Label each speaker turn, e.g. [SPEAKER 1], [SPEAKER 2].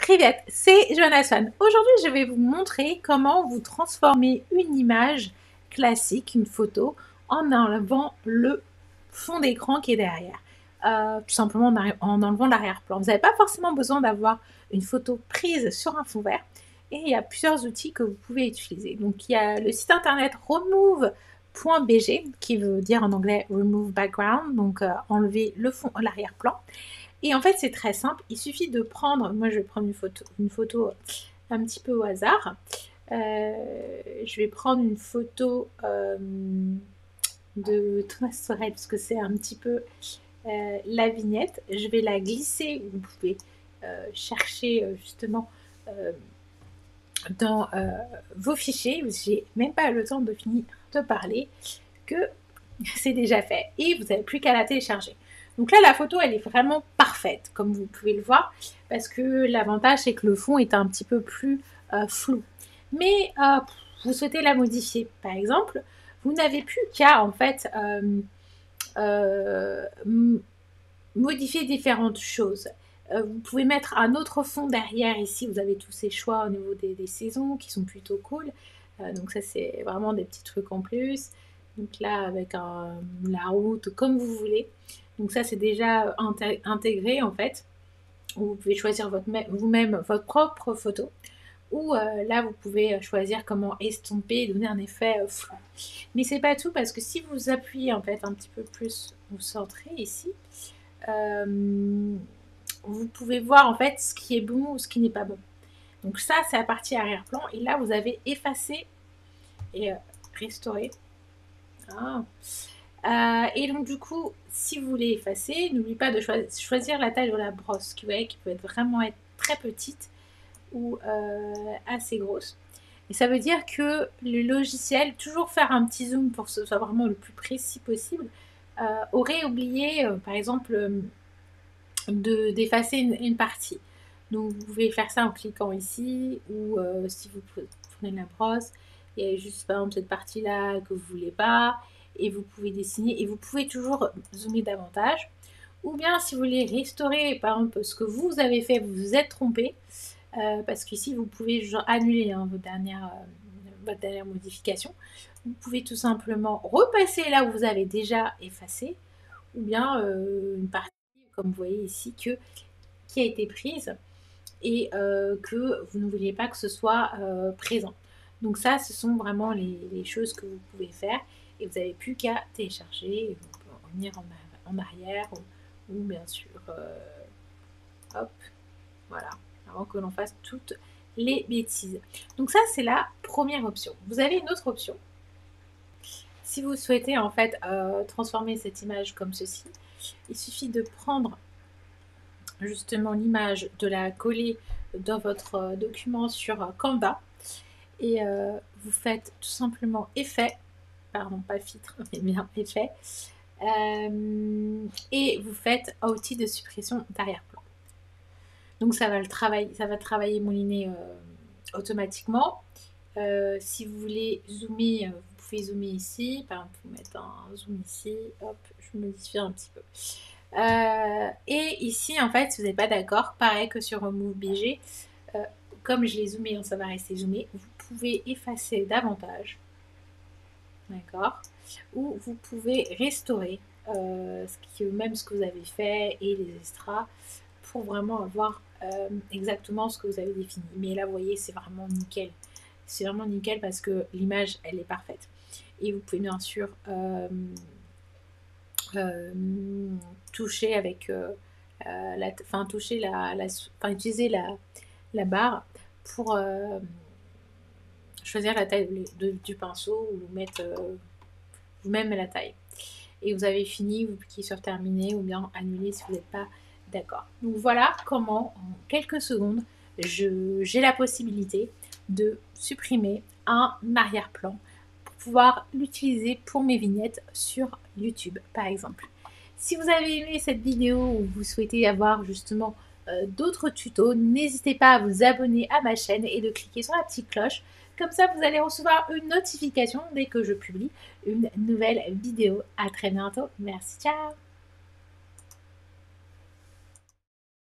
[SPEAKER 1] Privet, c'est Joanna Swan. Aujourd'hui, je vais vous montrer comment vous transformer une image classique, une photo, en enlevant le fond d'écran qui est derrière. Tout simplement en enlevant l'arrière-plan. Vous n'avez pas forcément besoin d'avoir une photo prise sur un fond vert. Et il y a plusieurs outils que vous pouvez utiliser. Donc, il y a le site internet remove.bg, qui veut dire en anglais remove background, donc enlever le fond, l'arrière-plan. Et en fait, c'est très simple. Il suffit de prendre, moi je vais prendre une photo un petit peu au hasard. Je vais prendre une photo de Thomas Sorel, parce que c'est un petit peu la vignette. Je vais la glisser, vous pouvez chercher justement dans vos fichiers. J'ai même pas le temps de finir de parler que c'est déjà fait et vous n'avez plus qu'à la télécharger. Donc là, la photo, elle est vraiment parfaite, comme vous pouvez le voir, parce que l'avantage, c'est que le fond est un petit peu plus flou. Mais vous souhaitez la modifier, par exemple, vous n'avez plus qu'à, en fait, modifier différentes choses. Vous pouvez mettre un autre fond derrière. Ici, vous avez tous ces choix au niveau des saisons qui sont plutôt cool. Donc ça, c'est vraiment des petits trucs en plus. Donc là, avec la route, comme vous voulez. Donc ça, c'est déjà intégré, en fait. Vous pouvez choisir vous-même votre propre photo. Ou là, vous pouvez choisir comment estomper et donner un effet flou. Mais c'est pas tout, parce que si vous appuyez, en fait, un petit peu plus, vous centrez ici, vous pouvez voir, en fait, ce qui est bon ou ce qui n'est pas bon. Donc ça, c'est la partie arrière-plan. Et là, vous avez effacé et restauré. Et donc du coup, si vous voulez effacer, n'oubliez pas de choisir la taille de la brosse, qui peut vraiment être très petite ou assez grosse. Et ça veut dire que le logiciel, toujours faire un petit zoom pour que ce soit vraiment le plus précis possible, aurait oublié, par exemple, d'effacer une partie. Donc vous pouvez faire ça en cliquant ici, ou si vous prenez la brosse, il y a juste par exemple cette partie là que vous ne voulez pas, et vous pouvez dessiner, et vous pouvez toujours zoomer davantage. Ou bien si vous voulez restaurer par exemple ce que vous avez fait, vous vous êtes trompé, parce qu'ici vous pouvez annuler votre dernière modification. Vous pouvez tout simplement repasser là où vous avez déjà effacé, ou bien une partie, comme vous voyez ici, qui a été prise et que vous ne vouliez pas que ce soit présent. Donc ça, ce sont vraiment les choses que vous pouvez faire, et vous n'avez plus qu'à télécharger, et vous pouvez revenir en arrière, ou bien sûr, hop, voilà, avant que l'on fasse toutes les bêtises. Donc ça, c'est la première option. Vous avez une autre option. Si vous souhaitez en fait transformer cette image comme ceci, il suffit de prendre justement l'image, de la coller dans votre document sur Canva, et vous faites tout simplement effet, pardon, pas filtre, mais bien effet, et vous faites outil de suppression d'arrière-plan. Donc ça va travailler moulinet automatiquement. Si vous voulez zoomer, vous pouvez zoomer ici. Par exemple, vous mettez un zoom ici. Hop, je modifie un petit peu. Et ici, en fait, si vous n'êtes pas d'accord, pareil que sur Remove BG, comme je l'ai zoomé, ça va rester zoomé, vous pouvez effacer davantage. D'accord. Ou vous pouvez restaurer même ce que vous avez fait et les extras, pour vraiment avoir exactement ce que vous avez défini. Mais là, vous voyez, c'est vraiment nickel. C'est vraiment nickel parce que l'image, elle est parfaite. Et vous pouvez bien sûr toucher avec utiliser la barre pour choisir la taille du pinceau, ou mettre vous-même la taille. Et vous avez fini, vous cliquez sur terminer, ou bien annuler si vous n'êtes pas d'accord. Donc voilà comment en quelques secondes j'ai la possibilité de supprimer un arrière-plan pour pouvoir l'utiliser pour mes vignettes sur YouTube par exemple. Si vous avez aimé cette vidéo, ou vous souhaitez avoir justement d'autres tutos, n'hésitez pas à vous abonner à ma chaîne et de cliquer sur la petite cloche. Comme ça, vous allez recevoir une notification dès que je publie une nouvelle vidéo. À très bientôt. Merci, ciao!